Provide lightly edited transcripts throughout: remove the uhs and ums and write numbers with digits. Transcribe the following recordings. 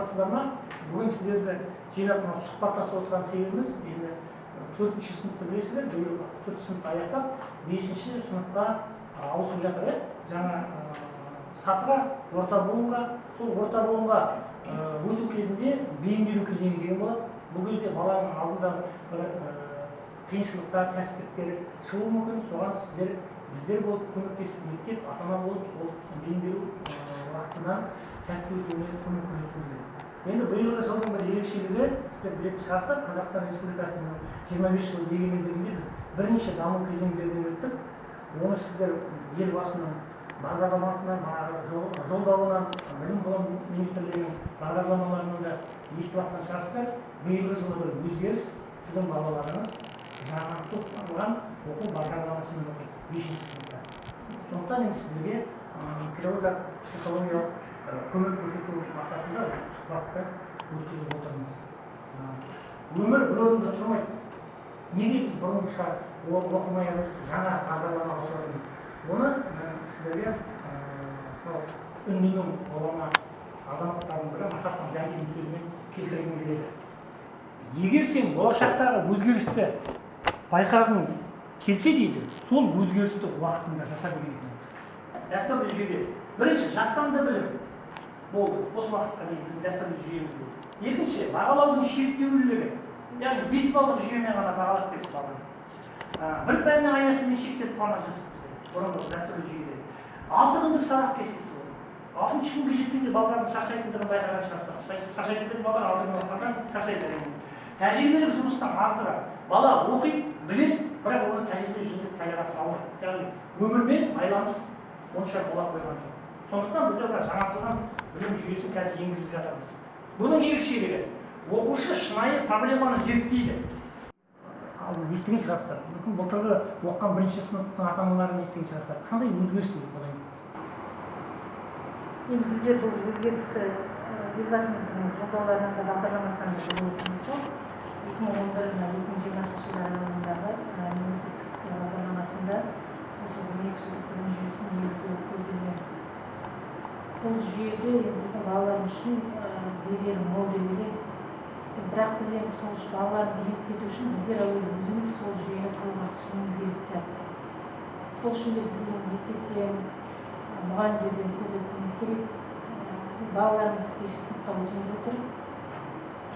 саламатсыздар ма? Бүгін сіздерді жинап сұхбаттасып отырған себебіміз енді 4-ші сыныпты білесіздер, биыл 4-ші сыныпты аяқтап 5-ші сыныпқа ауысып жатыр. Жаңа сатыға, орта буынға, сол орта буынға өту кезінде бейімделу кезеңі деген болады. Бұл кезде баланың алдында бір қиыншылықтар, сәтсіздіктер шығуы мүмкін. Соған сіздер, біздер болып көмектесіп, мектеп, ата-ана болып сол бейімделу уақытынан сәтті өтуіне көмек көрсетуіміз керек. Енді биылғы жылдың бір ерекшелігі, сіздер білетін шығарсыздар, Қазақстан Республикасының 25 жыл егемендігінде біз бірнеше даму кезеңдерінен өттік. Оны сіздер елбасының бағдарламасынан, жолдауынан, білім ғылым министрлігінің бағдарламаларынан да естіп жатқан шығарсыздар. Биылғы жылы бір өзгеріс, сіздің балаларыңыз жаңартылған оқу бағдарламасымен оқиды, 5-ші сыныпта. Сондықтан енді сіздерге педагогикалық, психологиялық көмек көрсету мақсатында сұхбатты өткізіп отырмыз. Өмір бір орында тұрмайды. Неге біз бұрынғыша оқымаймыз, жаңа бағдарламаға шығармыз? Оны сіздерге үннің ғұлама азаматтардың бірі Махатма Гандидің сөзімен келтіргім келеді. Егер сен болашақтағы өзгерісті байқағың келсе дейді, сол өзгерісті уақытында жаса деген екенбіз. Дәстүрлі жүйеде бірінші жаттанды білім болды. Осы уақытқа дейін біздің дәстүрлі жүйемізде. Екінші, бағалаудың шектеулілігі. Яғни 5 баллық жүйемен ғана бағалап беріп баланы. Бір пәннің аясымен шектеп қана жүрдік біздер, бұрынғы дәстүрлі жүйеде. 6 күндік сабақ кестесі болды. 6-шы күнге жеткенде балалардың шаршайтындығын байқаған шығарсыздар. Шаршайтын балалар 6 күн оқығаннан шаршайды. Тәжірибелік жұмыстан аздырақ. Бала оқиды, біледі, бірақ оны тәжірибелік жүзінде пайдалана алмайды. Яғни өмірмен байланыс онша бола қойған жоқ. Сондықтан біздер жаңартылған білім жүйесін қазір енгізіп жатырмыз. Бұның ерекшелігі, оқушы шынайы проблеманы зерттейді. Ал естіген шығарсыздар. Мүмкін былтырғы оқыған 1-ші сыныптың ата-аналарын естіген шығарсыздар. Қандай өзгеріс болады? Енді біздер бұл өзгерісті елбасымыздың жолдауларынан да бағдарламасынан да біліп отырмыз ғой. 2011-2020 жылдар аралығындағы мемлекеттік бағдарламасында осы 12 жылдық білім жүйесін енгізу көзделген. Бұл жүйеде біздің балаларымыз үшін берері мол деп ойлаймын. Бірақ біз енді сол балаларымыз еніп кету үшін біздер әуелі өзіміз сол жүйені толығырақ түсінуіміз керек сияқты. Сол үшін де біздің мектептен, мұғалімдерден көмек керек. Балаларымыз 5-ші сыныпқа өтіп отыр.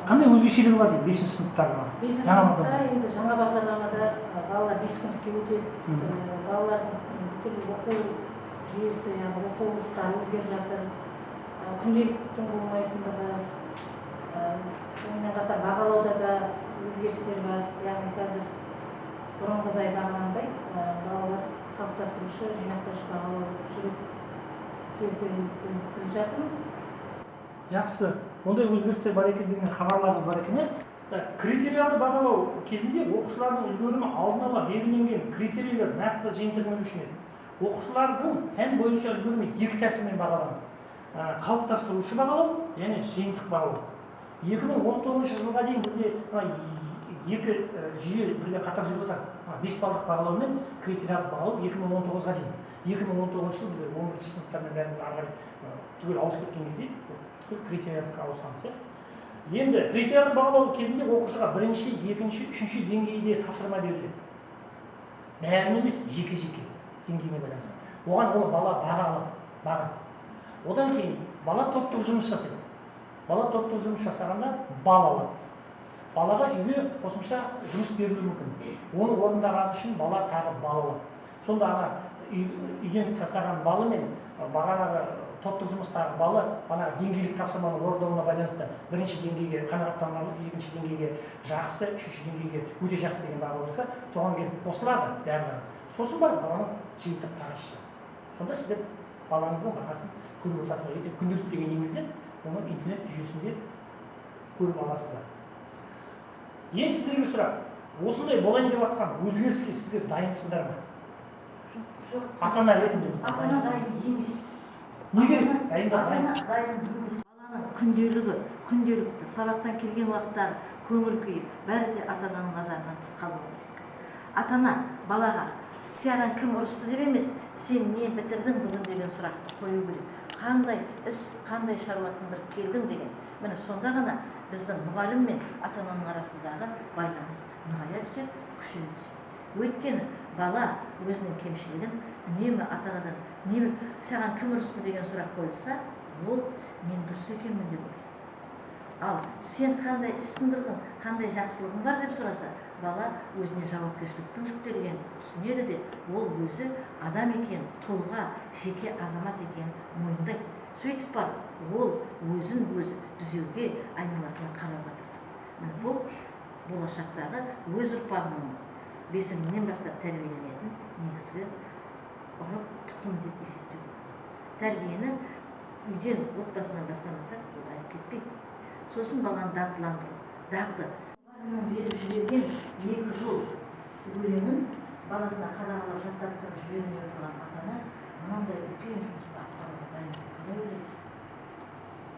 Қандай өзгешелігі бар дейді 5-ші сыныптарға? 5-ші сыныпта енді жаңа бағдарламада балалар 5 күндікке өтеді. Балалардың бүкіл оқу жүйесі, яғни оқулықтар өзгеріп жатыр. Күнделіктің болмайтындығы, сонымен қатар бағалауда да өзгерістер бар. Яғни қазір бұрынғыдай бағаланбай, балалар қалыптастырушы, жинақтаушы бағалау жүріп біліп жатырмыз. Жақсы. Ондай өзгерістер бар екендігіне хабарларыңыз бар екен. Критериялды бағалау кезінде оқушылардың үлгерімі алдын ала белгіленген критерийлер нақты жиынтығымен үшін еді. Оқушылардың пән бойынша үлгерімі 2 тәсілмен бағаланды. Қалыптастырушы бағалау және жиынтық бағалау. 2019 жылға дейін бізде 2 жүйе бірге қатар жүріп отыр. 5 баллық бағалау мен критериялдық бағалау 2019-ға дейін. 2019 жыл біз 11-ші сыныптармен бәріміз ары қарай түгел ауысып кеткен кезде критериялдыққа ауысамыз. Енді критериялдық бағалау кезінде оқушыға 1-ші, 2-ші, 3-ші деңгейде тапсырма беріледі. Бәрін емес, жеке-жеке деңгейіне байланысты. Оған ол бала баға алады. Одан кейін бала топтық жұмыс жасайды. Бала топтық жұмыс жасағанда бал алады. Балаға үйге қосымша жұмыс берілуі мүмкін. Оны орындаған үшін бала тағы бал алады. Сонда ана үйден жасаған балы мен бағанағы топтық жұмыстағы балы деңгейлік тапсырманы орындауына байланысты 1-ші деңгейге қанағаттанарлық, 2-ші деңгейге жақсы, 3-ші деңгейге өте жақсы деген баға болса, соған келіп қосылады бәрі. Сосын барып баланың жиынтық тағашысы. Сонда сіздер балаңыздың бағасын көріп отырсыздар. Ертең күнделік деген енгізді, оны интернет жүйесінде көріп аласыздар. Енді сіздерге сұрақ, осындай болайын деп жатқан өзгеріске сіздер дайынсыздар ма? Жоқ. Ата-ана ретінде ата-ана дайын емес. Неге дайын емес? Баланың күнделікті сабақтан келген уақыттар көңіл күйі бәрі де ата-ананың назарынан тыс қалмау керек. Ата-ана балаға саған кім ұрысты деп емес, сен не бітірдің бүгін деген сұрақты қою керек. Қандай іс, қандай шаруа тындырып келдің деген міне сонда ғана біздің мұғалім мен ата ананың арасындағы байланыс нығая түседі, күшейе түседі. Өйткені бала өзінің кемшілігін үнемі ата анадан не саған кім ұрысты деген сұрақ қойылса, ол мен дұрыс екенмін деп ойлайды. Ал сен қандай іс тындырдың, қандай жақсылығың бар деп сұраса, бала өзіне жауапкершіліктің жүктелгенін түсінеді де, ол өзі адам екен, тұлға, жеке азамат екен мойындайды. Сөйтіп бар, ол өзін өзі түзеуге, айналасына қарауға тырысады. Бұл болашақтағы өз ұрпағының бесігінен бастап тәрбиеленетін негізгі ұрық тұқым деп есептеуге. Тәрбиені үйден, отбасынан бастамасақ, олай кетпейді. Сосын баланы дағдыландыру, дағды. Мұғалімнің беріп жіберген 2 жыл өлеңін баласына қадағалап жаттаттырып жібермей отырған ата-ана мынандай үлкен жұмысты атқаруға дайын. Қалай ойлайсыз?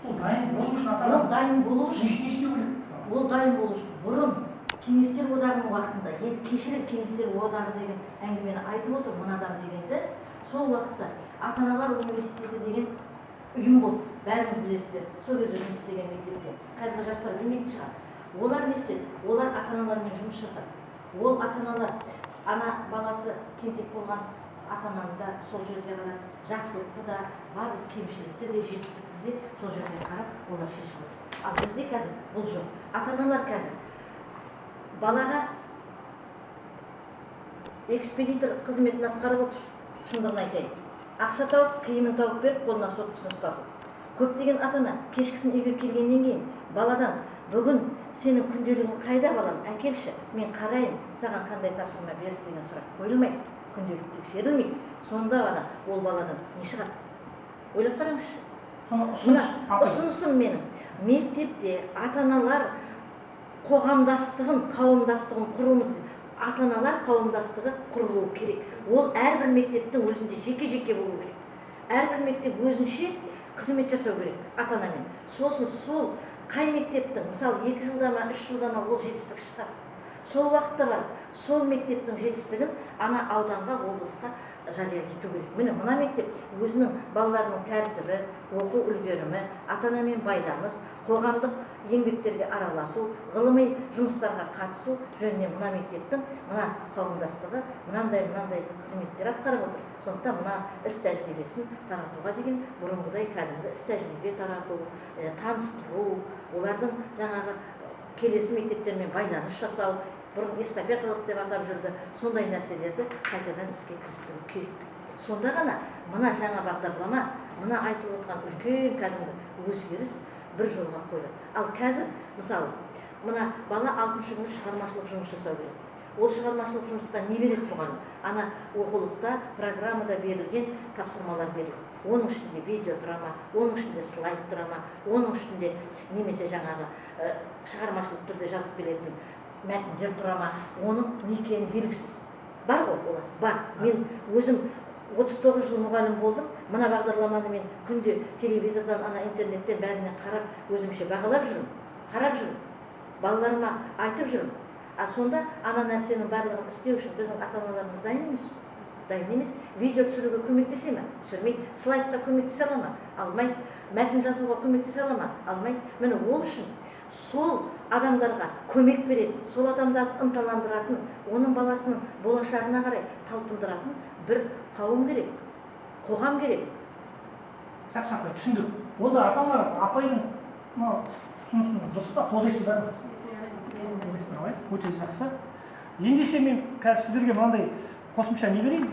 Сол дайын болу үшін ата-ана. Ол дайын болу үшін. Не істеу керек? Ол дайын болу үшін. Бұрын Кеңестер одағының уақытында, енді кешірек Кеңестер одағы деген әңгімені айтып отыр, мынадан дегенді, сол уақытта ата-аналар университеті деген ұйым болды. Бәріңіз білесіздер, сол кезде жұмыс істеген мектепте. Қазір жастар білмейтін шығар. Олар не істеді? Олар ата-аналармен жұмыс жасады. Ол ата-аналар, ана баласы тентек болған ата-ананы да сол жерге қарап, жақсылықты да, барлық кемшілікті де, жетістікті де сол жерге қарап, олар шешіп отыр. Ал бізде қазір бұл жоқ. Ата-аналар қазір балаға экспедитор қызметін атқарып отыр. Шындығын айтайын. Ақша тауып, киімін тауып беріп, қолына соткысын ұстату. Көптеген ата-ана кешкісін үйге келгеннен кейін баладан бүгін сенің күнделігің қайда балам, әкелші, мен қарайын, саған қандай тапсырма берді деген сұрақ қойылмайды, күнделік тексерілмейді. Сонда ғана ол баладан не шығады? Ойлап қараңызшы. Ұсынысым менің, мектепте ата-аналар қоғамдастығын, қауымдастығын құруымыз, ата-аналар қауымдастығы құрылуы керек. Ол әрбір мектептің өзінде жеке-жеке болу керек. Әрбір мектеп өзінше қызмет жасау керек ата-анамен. Сосын сол қай мектептің, мысалы 2 жылда ма, 3 жылда ма ол жетістік шығар. Сол уақытта бар, сол мектептің жетістігін ана ауданға, облысқа жария ету керек. Міне мына мектеп өзінің балаларының тәртібі, оқу үлгерімі, ата-анамен байланыс, қоғамдық еңбектерге араласу, ғылыми жұмыстарға қатысу жөнінен мына мектептің мына қауымдастығы мынандай қызметтер атқарып отыр. Сондықтан мына іс тәжірибесін таратуға деген бұрынғыдай кәдімгі іс тәжірибе тарату, таныстыру, олардың жаңағы келесі мектептермен байланыс жасау, бұрын эстафеталық деп атап жүрді, сондай нәрселерді қайтадан іске кірістіру керек. Сонда ғана мына жаңа бағдарлама, мына айтылып отырған үлкен кәдімгі өзгеріс бір жолға қойылады. Ал қазір, мысалы, мына бала 6-шы күні шығармашылық жұмыс жасау керек. Ол шығармашылық жұмысқа не береді мұғалім? Ана оқулықта, программада берілген тапсырмалар беріледі. Оның ішінде видео драма, оның ішінде слайд драма, оның ішінде немесе жаңағы шығармашылық түрде жазып келетін мәтіндер драма, оның не екені белгісіз. Бар ғой олар? Бар. Мен өзім 39 жыл мұғалім болдым. Мына бағдарламаны мен күнде телевизордан, ана интернеттен бәріне қарап, өзімше бағалап жүрмін, қарап жүрмін. Балаларыма айтып жүрмін. А сонда ана нәрсенің барлығын істеу үшін біздің ата-аналарымыз дайын емес. Дайын емес. Видео түсіруге көмектесе ме? Түсірмейді. Слайдқа көмектесе ала ма? Алмайды. Мәтін жазуға көмектесе ала ма? Алмайды. Міне ол үшін сол адамдарға көмек беретін, сол адамдарды ынталандыратын, оның баласының болашағына қарай талпындыратын бір қауым керек, қоғам керек. Жақсы апай, түсіндік. Онда ата-аналар апайдың ұсынысын дұрыс па, қолдайсыздар ма? Өте жақсы. Ендеше мен қазір сіздерге мынандай қосымша не берейін,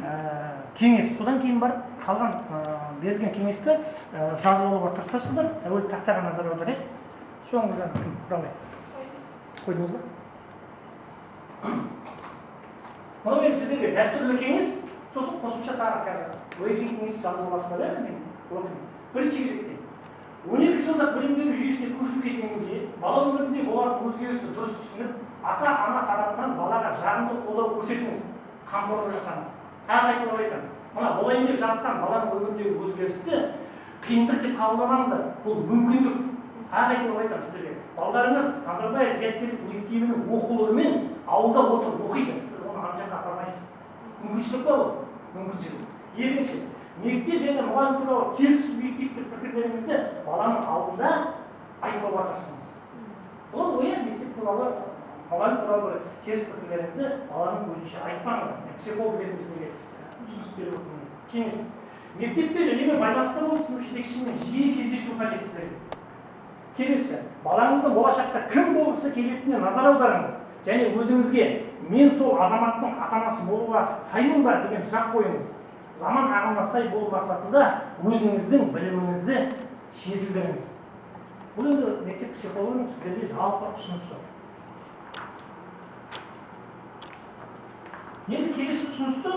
кеңес. Содан кейін барып қалған берілген кеңесті жазып алуға тырысасыздар. Әуелі тақтаға назар аударайық. Соңғы кім? Құралай. Қойдыңыз ба? Мұны мен сіздерге дәстүрлі кеңес, сосын қосымша тағы қазір ойын кеңес жазып аласыздар, мен оқимын. Бірінші кезекте 12 жылдық білім беру жүйесіне көшу кезеңінде бала өмірінде болатын өзгерісті дұрыс түсініп, ата-ана тарапынан балаға жағымды қолдау көрсетіңіз, қамқорлық жасаңыз. Тағы айтып айтамын. Мына болайын деп жатқан баланың өміріндегі өзгерісті қиындық деп қабылдамаңыздар. Бұл мүмкіндік. Тағы айтып айтамын сіздерге. Балаларыңыз Назарбаев зияткерлік мектебінің оқулығымен ауылда отырып оқиды. Сіз оны ана жаққа апармайсыз. Мүмкіншілік бар ол? Мүмкіншілік. Екінші, мектеп және мұғалім туралы теріс субъективтік пікірлеріңізді баланың алдында айтпауға тырысыңыз. Ол ойы мектеп туралы, мұғалім туралы бір теріс пікірлеріңізді баланың көзінше айтпаңыздар. Психолог ретінде сізге ұсыныс беріп отырмын. Кеңес. Мектеппен үнемі байланыста болып сынып жетекшісімен жиі кездесу қажет сіздерге. Келесі, балаңыздың болашақта кім болғысы келетініне назар аударыңыз және өзіңізге мен сол азаматтың ата-анасы болуға саймын ба деген сұрақ қойыңыз. Заман ағымына сай болу мақсатында өзіңіздің біліміңізді жетілдіріңіз. Бұл енді мектеп психологының сіздерге жалпы ұсынысы. Енді келесі ұсынысты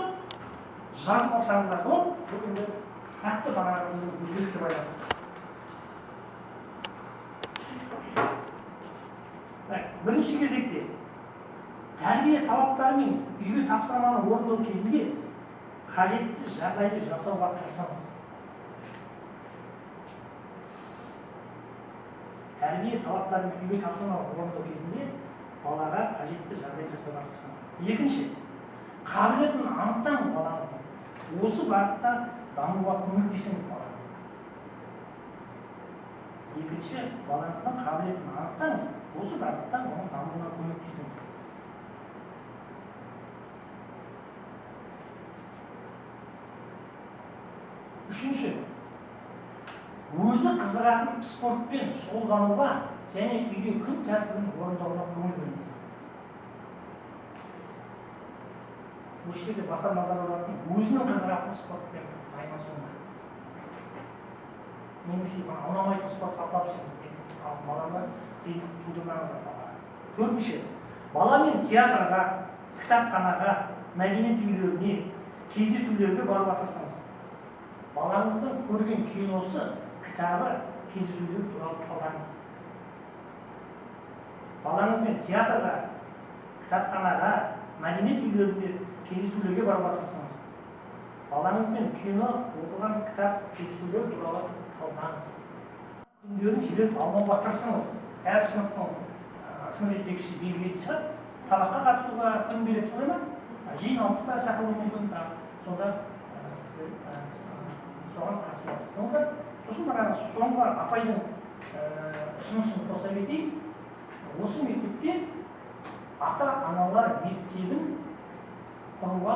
жазып алсаңыздар болады. Бұл енді нақты бағанымыздың өзгеріске байланысты. Бірінші кезекте тәрбие талаптары мен үйге тапсырманы орындау кезінде қажетті жағдайды жасауға тырысыңыз. Тәрбие талаптары мен үйге тапсырманы орындау кезінде балаға қажетті жағдай жасауға тырысыңыз. Екінші, қабілетін анықтаңыз балаңыздың. Осы бағытта дамуға көмектесіңіз балаңызға. Екінші, балаңыздың қабілетін анықтаңыз. Осы бағытта оның дамуына көмектесіңіз. Үшінші, өзі қызығатын спортпен шұғылдануға және үйде күн тәртібін орындауына көңіл бөліңіз. Осы жерде баса назар аударатын өзінің қызығатын спортпен айналысуына. Немесе ұнамайтын спортқа апарып баланы қиындық тудырмаңыздар балаға. Төртінші, баламен театрға, кітапханаға, мәдениет үйлеріне, кездесулерге баруға тырысыңыз. Балаңыздың көрген киносы, кітабы, кездесулер туралы талдаңыз. Балаңызбен театрға, кітапханаға, мәдениет үйлеріне, кездесулерге баруға тырысыңыз. Балаңызбен кино, оқыған кітап, кездесулер туралы талдаңыз. Күндерін жіберіп алмауға тырысыңыз. Әр сыныптың сынып жетекшісі белгілейтін шығар. Сабаққа қатысуға күн береді, солай ма? Жиналысқа шақыруы мүмкін. Сонда соған қатысуға тырысыңыздар. Сосын соңғы апайдың ұсынысын қоса кетейін. Осы мектепте ата-аналар мектебін құруға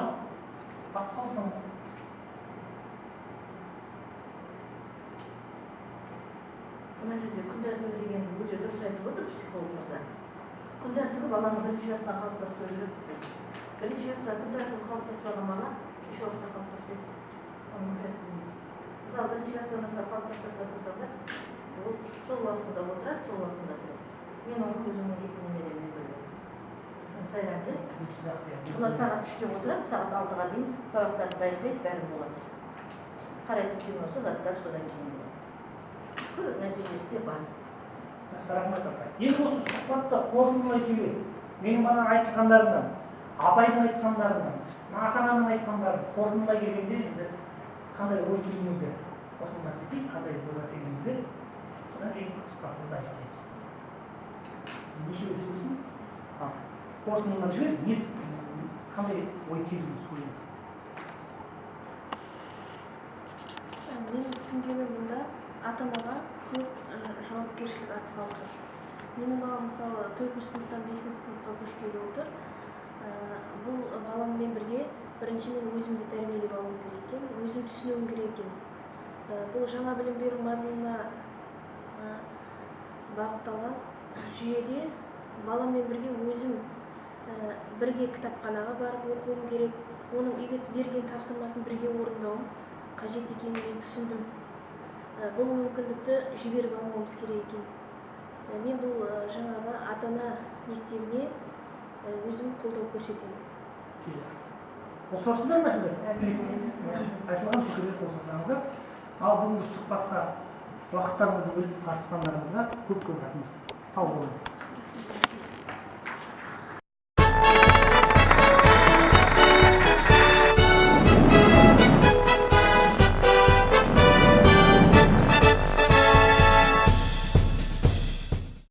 атсалысыңыз. Мына жерде күн тәртібі деген өте дұрыс айтып отыр психолог мырза. Күн тәртібі баланы бірінші жастан қалыптастыру керексіздер. Бірінші жаста күн тәртібі қалыптаспаған бала еш уақытта қалыптаспайды. Мысалы, бірінші жастан бастап қалыптастырып тастасаңдар, ол сол уақытында отырады, сол уақытында тұрады. Мен оны өзімнің екі немереммен көрдім. Сайранды. Олар сағат 3-те отырады, сағат 6-ға дейін сабақтарды дайындайды, бәрі болады. Қарайтын киносы, заттар содан кейін болады. Шүкір, нәтижесі де бар. Рахмет апай. Енді осы сұхбатты қорытындылай келе, менің бана айтқандарымнан, апайдың айтқандарынан, ата-ананың айтқандарын қорытындылай келгенде енді қандай ой түйдіңіздер, қорытындылай кетейік, қандай ойға келдіңіздер, содан кейін сұхбатымызды аяқтаймыз. Неше рет сөйлесін? Қорытындылап жібер, қандай ой түйдіңіз сөйлеңіз? Менің түсінгенім мұнда ата-анаға көп жауапкершілік артып отыр. Менің балам мысалы 4-ші сыныптан 5-ші сыныпқа көшкелі отыр. Бұл баламмен бірге бірінші мен өзімді тәрбиелеп алуым керек екен, өзім түсінуім керек екен. Бұл жаңа білім беру мазмұнына бағытталған жүйеде баламмен бірге өзім бірге кітапханаға барып оқуым керек, оның үйге берген тапсырмасын бірге орындауым қажет екенін мен түсіндім. Бұл мүмкіндікті жіберіп алмауымыз керек екен. Мен бұл жаңағы ата-ана мектебіне өзім қолдау көрсетемін. Қосыласыздар ма сіздер? Айтылған пікірлер қосылсаңыздар. Ал бүгінгі сұхбатқа уақыттарыңызды бөліп қатысқандарыңызға көп рахмет. Сау болыңыздар.